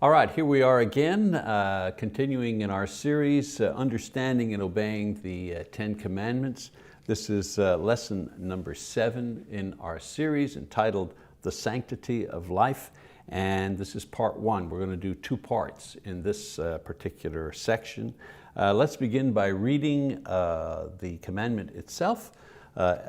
All right, here we are again, continuing in our series, Understanding and Obeying the Ten Commandments. This is lesson number 7 in our series entitled The Sanctity of Life. And this is part 1. We're going to do 2 parts in this particular section. Let's begin by reading the commandment itself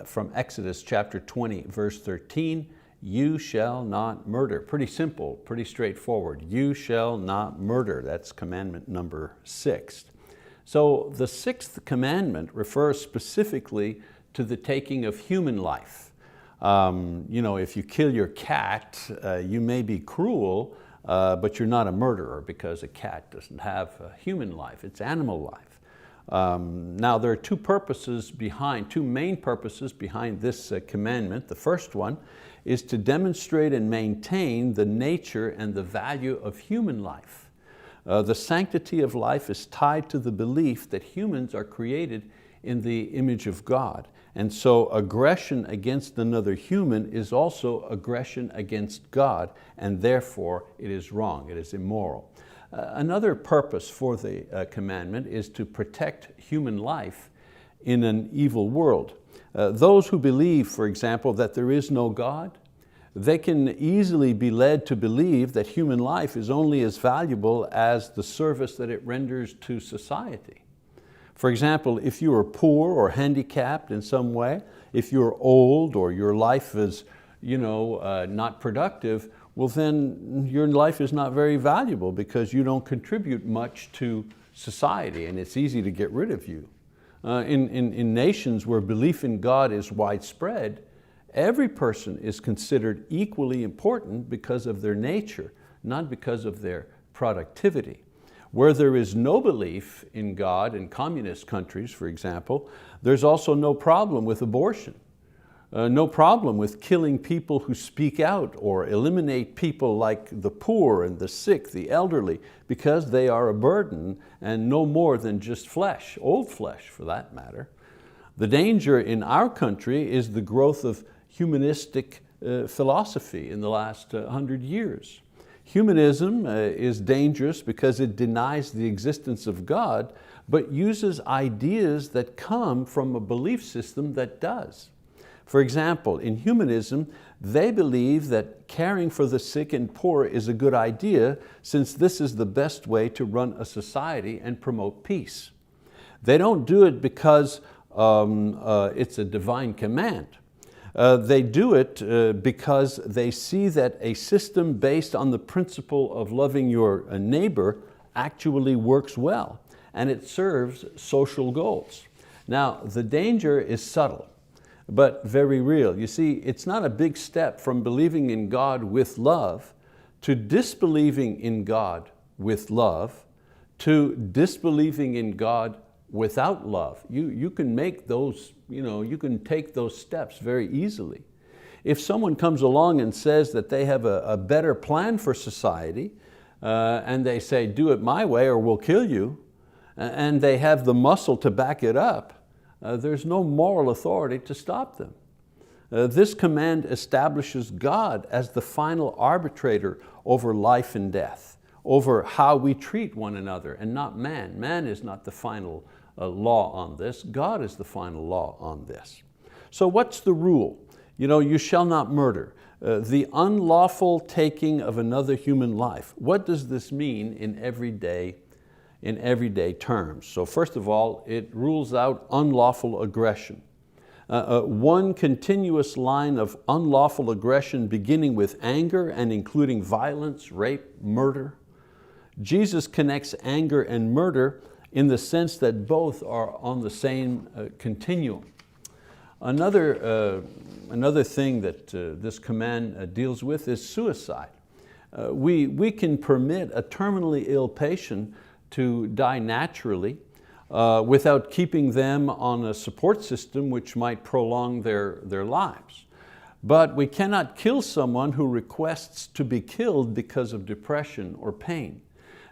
from Exodus chapter 20, verse 13. You shall not murder. Pretty simple, pretty straightforward. You shall not murder. That's commandment number 6. So the 6th commandment refers specifically to the taking of human life. If you kill your cat, you may be cruel, but you're not a murderer because a cat doesn't have a human life, it's animal life. Now there are two main purposes behind this commandment. The first one is to demonstrate and maintain the nature and the value of human life. The sanctity of life is tied to the belief that humans are created in the image of God. And so aggression against another human is also aggression against God, and therefore it is wrong, it is immoral. Another purpose for the commandment is to protect human life in an evil world. Those who believe, for example, that there is no God, they can easily be led to believe that human life is only as valuable as the service that it renders to society. For example, if you are poor or handicapped in some way, if you're old or your life is not productive, well then your life is not very valuable because you don't contribute much to society and it's easy to get rid of you. In nations where belief in God is widespread, every person is considered equally important because of their nature, not because of their productivity. Where there is no belief in God, in communist countries, for example, there's also no problem with abortion, no problem with killing people who speak out or eliminate people like the poor and the sick, the elderly, because they are a burden and no more than just flesh, old flesh for that matter. The danger in our country is the growth of humanistic philosophy in the last 100 years. Humanism is dangerous because it denies the existence of God, but uses ideas that come from a belief system that does. For example, in humanism, they believe that caring for the sick and poor is a good idea since this is the best way to run a society and promote peace. They don't do it because it's a divine command. They do it because they see that a system based on the principle of loving your neighbor actually works well and it serves social goals. Now, the danger is subtle, but very real. You see, it's not a big step from believing in God with love to disbelieving in God with love to disbelieving in God without love. You can make those, you can take those steps very easily. If someone comes along and says that they have a better plan for society, and they say, do it my way or we'll kill you, and they have the muscle to back it up, there's no moral authority to stop them. This command establishes God as the final arbitrator over life and death, over how we treat one another and not man. Man is not the final law on this. God is the final law on this. So what's the rule? You shall not murder. The unlawful taking of another human life. What does this mean in everyday terms? So first of all, it rules out unlawful aggression. One continuous line of unlawful aggression beginning with anger and including violence, rape, murder. Jesus connects anger and murder in the sense that both are on the same continuum. Another thing that this command deals with is suicide. We can permit a terminally ill patient to die naturally without keeping them on a support system which might prolong their lives. But we cannot kill someone who requests to be killed because of depression or pain.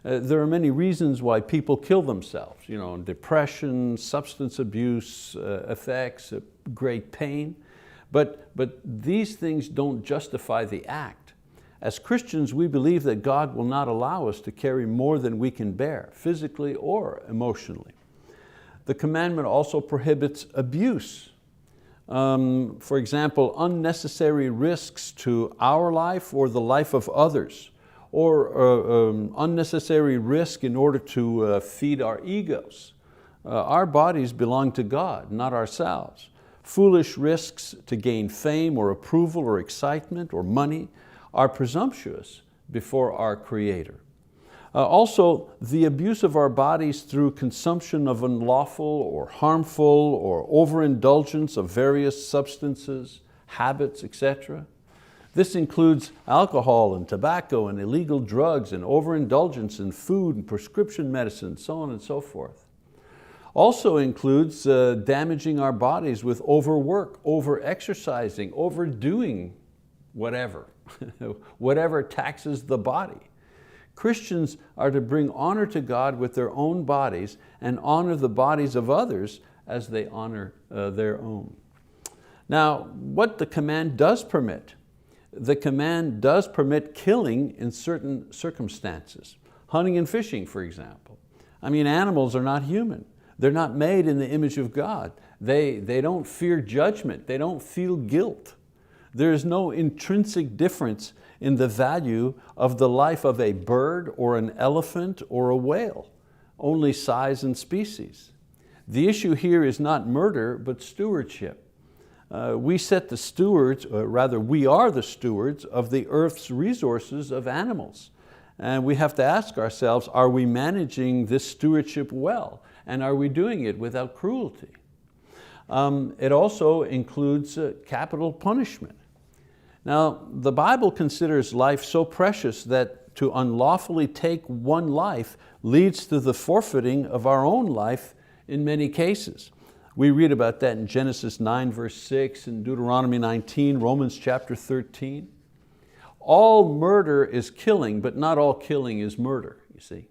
There are many reasons why people kill themselves. Depression, substance abuse effects, great pain. But these things don't justify the act. As Christians, we believe that God will not allow us to carry more than we can bear, physically or emotionally. The commandment also prohibits abuse. For example, unnecessary risks to our life or the life of others, or unnecessary risk in order to feed our egos. Our bodies belong to God, not ourselves. Foolish risks to gain fame or approval or excitement or money are presumptuous before our Creator. Also, the abuse of our bodies through consumption of unlawful or harmful or overindulgence of various substances, habits, etc. This includes alcohol and tobacco and illegal drugs and overindulgence in food and prescription medicine, so on and so forth. Also includes damaging our bodies with overwork, over-exercising, overdoing whatever, whatever taxes the body. Christians are to bring honor to God with their own bodies and honor the bodies of others as they honor their own. Now, what the command does permit. The command does permit killing in certain circumstances. Hunting and fishing, for example. I mean, animals are not human. They're not made in the image of God. They don't fear judgment. They don't feel guilt. There is no intrinsic difference in the value of the life of a bird or an elephant or a whale, only size and species. The issue here is not murder, but stewardship. We set the stewards, or rather we are the stewards of the earth's resources of animals. And we have to ask ourselves, are we managing this stewardship well? And are we doing it without cruelty? It also includes capital punishment. Now, the Bible considers life so precious that to unlawfully take one life leads to the forfeiting of our own life in many cases. We read about that in Genesis 9 verse 6, and Deuteronomy 19, Romans chapter 13. All murder is killing, but not all killing is murder, you see.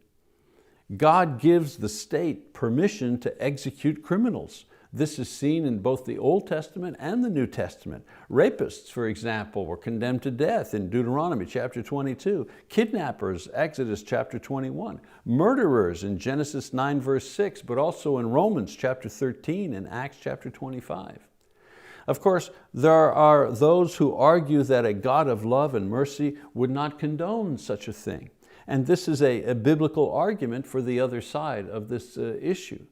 God gives the state permission to execute criminals. This is seen in both the Old Testament and the New Testament. Rapists, for example, were condemned to death in Deuteronomy chapter 22. Kidnappers, Exodus chapter 21. Murderers in Genesis 9 verse 6, but also in Romans chapter 13 and Acts chapter 25. Of course, there are those who argue that a God of love and mercy would not condone such a thing. And this is a biblical argument for the other side of this issue.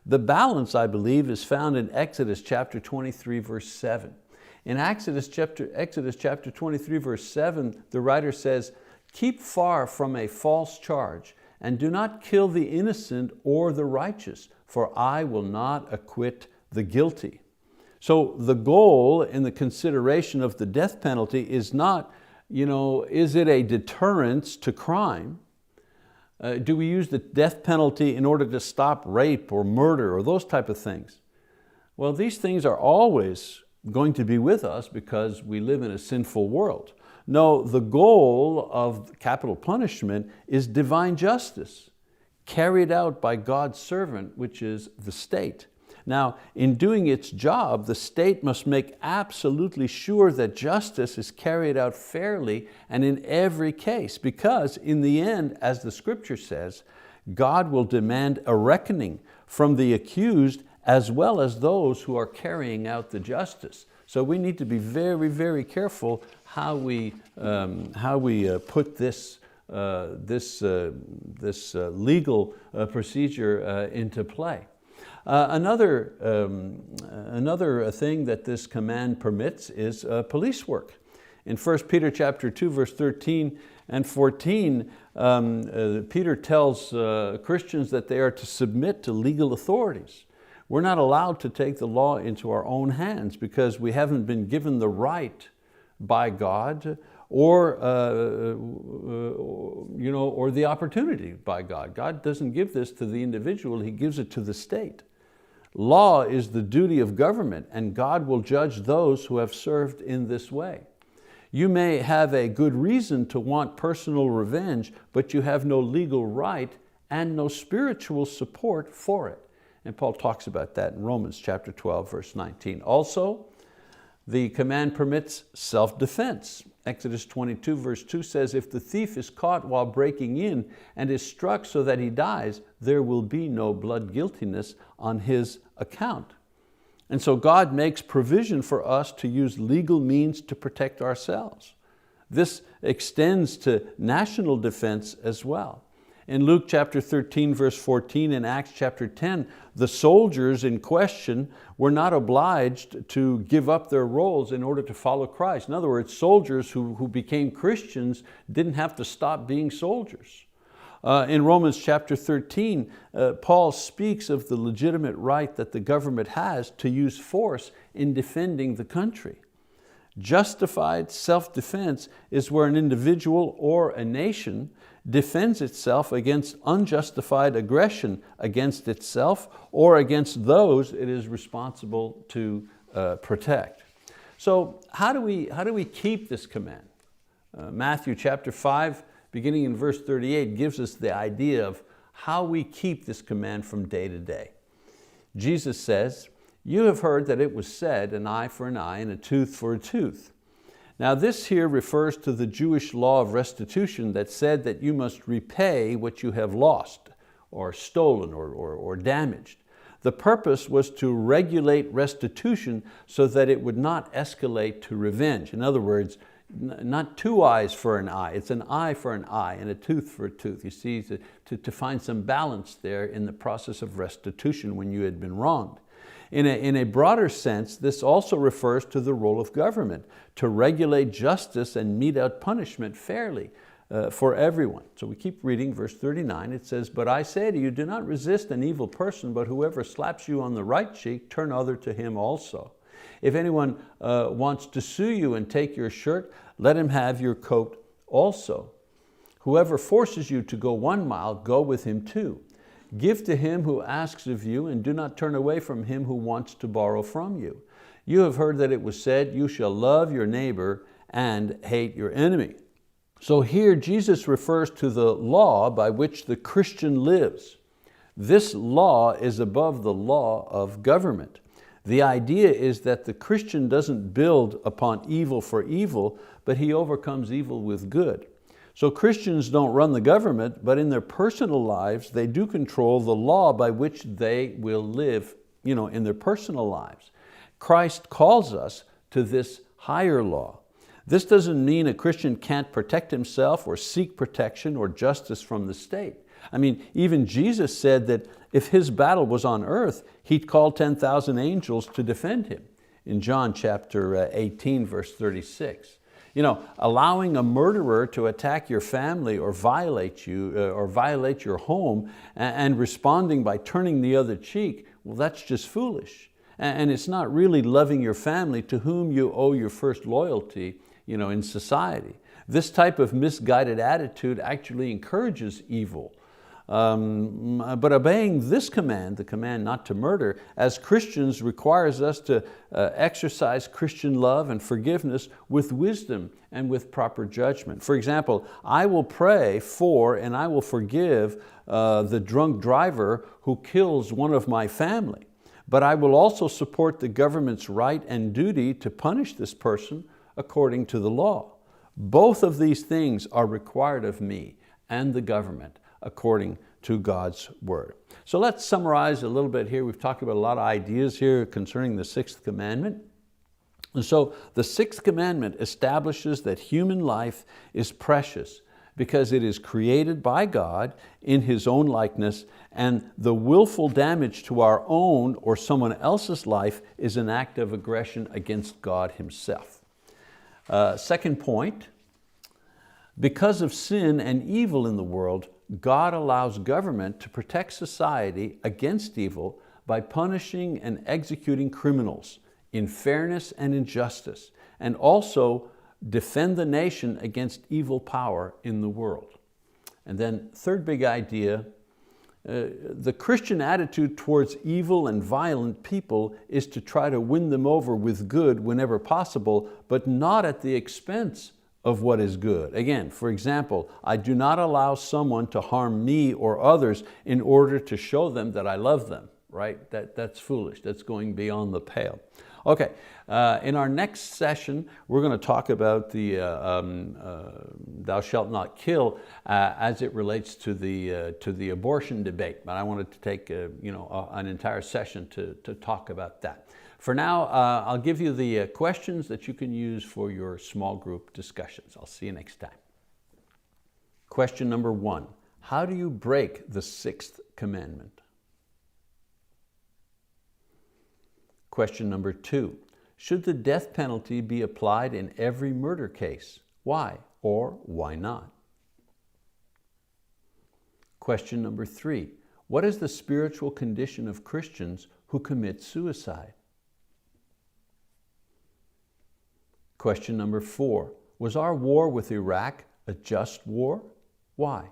The balance, I believe, is found in Exodus chapter 23 verse 7. In Exodus chapter 23 verse 7, the writer says, "Keep far from a false charge, and do not kill the innocent or the righteous, for I will not acquit the guilty." So the goal in the consideration of the death penalty is not, is it a deterrence to crime? Do we use the death penalty in order to stop rape or murder or those type of things? Well, these things are always going to be with us because we live in a sinful world. No, the goal of capital punishment is divine justice, carried out by God's servant, which is the state. Now, in doing its job, the state must make absolutely sure that justice is carried out fairly and in every case, because in the end, as the scripture says, God will demand a reckoning from the accused as well as those who are carrying out the justice. So we need to be very, very careful how we put this legal procedure into play. Another thing that this command permits is police work. In 1 Peter chapter 2, verse 13 and 14, Peter tells Christians that they are to submit to legal authorities. We're not allowed to take the law into our own hands because we haven't been given the right by God or the opportunity by God. God doesn't give this to the individual, He gives it to the state. Law is the duty of government, and God will judge those who have served in this way. You may have a good reason to want personal revenge, but you have no legal right and no spiritual support for it. And Paul talks about that in Romans chapter 12, verse 19. Also, the command permits self-defense. Exodus 22 verse 2 says, if the thief is caught while breaking in and is struck so that he dies, there will be no blood guiltiness on his account. And so God makes provision for us to use legal means to protect ourselves. This extends to national defense as well. In Luke chapter 13 verse 14 and Acts chapter 10, the soldiers in question were not obliged to give up their roles in order to follow Christ. In other words, soldiers who became Christians didn't have to stop being soldiers. In Romans chapter 13, Paul speaks of the legitimate right that the government has to use force in defending the country. Justified self-defense is where an individual or a nation defends itself against unjustified aggression against itself or against those it is responsible to protect. So how do we keep this command? Matthew chapter 5, beginning in verse 38, gives us the idea of how we keep this command from day to day. Jesus says, you have heard that it was said, an eye for an eye and a tooth for a tooth. Now this here refers to the Jewish law of restitution that said that you must repay what you have lost or stolen or damaged. The purpose was to regulate restitution so that it would not escalate to revenge. In other words, not two eyes for an eye, it's an eye for an eye and a tooth for a tooth. You see, to find some balance there in the process of restitution when you had been wronged. In a broader sense, this also refers to the role of government, to regulate justice and mete out punishment fairly for everyone. So we keep reading verse 39, it says, but I say to you, do not resist an evil person, but whoever slaps you on the right cheek, turn other to him also. If anyone wants to sue you and take your shirt, let him have your coat also. Whoever forces you to go 1 mile, go with him 2. Give to him who asks of you, and do not turn away from him who wants to borrow from you. You have heard that it was said, you shall love your neighbor and hate your enemy. So here Jesus refers to the law by which the Christian lives. This law is above the law of government. The idea is that the Christian doesn't build upon evil for evil, but he overcomes evil with good. So Christians don't run the government, but in their personal lives, they do control the law by which they will live in their personal lives. Christ calls us to this higher law. This doesn't mean a Christian can't protect himself or seek protection or justice from the state. I mean, even Jesus said that if his battle was on earth, he'd call 10,000 angels to defend him in John chapter 18, verse 36. Allowing a murderer to attack your family or violate you or violate your home and responding by turning the other cheek, well, that's just foolish. And it's not really loving your family to whom you owe your first loyalty in society. This type of misguided attitude actually encourages evil. But obeying this command, the command not to murder, as Christians requires us to exercise Christian love and forgiveness with wisdom and with proper judgment. For example, I will pray for and I will forgive the drunk driver who kills one of my family, but I will also support the government's right and duty to punish this person according to the law. Both of these things are required of me and the government according to God's word. So let's summarize a little bit here. We've talked about a lot of ideas here concerning the sixth commandment. And so the sixth commandment establishes that human life is precious because it is created by God in His own likeness, and the willful damage to our own or someone else's life is an act of aggression against God Himself. Second point, because of sin and evil in the world, God allows government to protect society against evil by punishing and executing criminals in fairness and in justice, and also defend the nation against evil power in the world. And then third big idea, the Christian attitude towards evil and violent people is to try to win them over with good whenever possible, but not at the expense of what is good. Again, for example, I do not allow someone to harm me or others in order to show them that I love them, right? That's foolish, that's going beyond the pale. Okay, in our next session, we're going to talk about the thou shalt not kill as it relates to the abortion debate. But I wanted to take an entire session to talk about that. For now, I'll give you the questions that you can use for your small group discussions. I'll see you next time. Question number 1. How do you break the 6th commandment? Question number 2. Should the death penalty be applied in every murder case? Why or why not? Question number 3. What is the spiritual condition of Christians who commit suicide? Question number 4. Was our war with Iraq a just war? Why?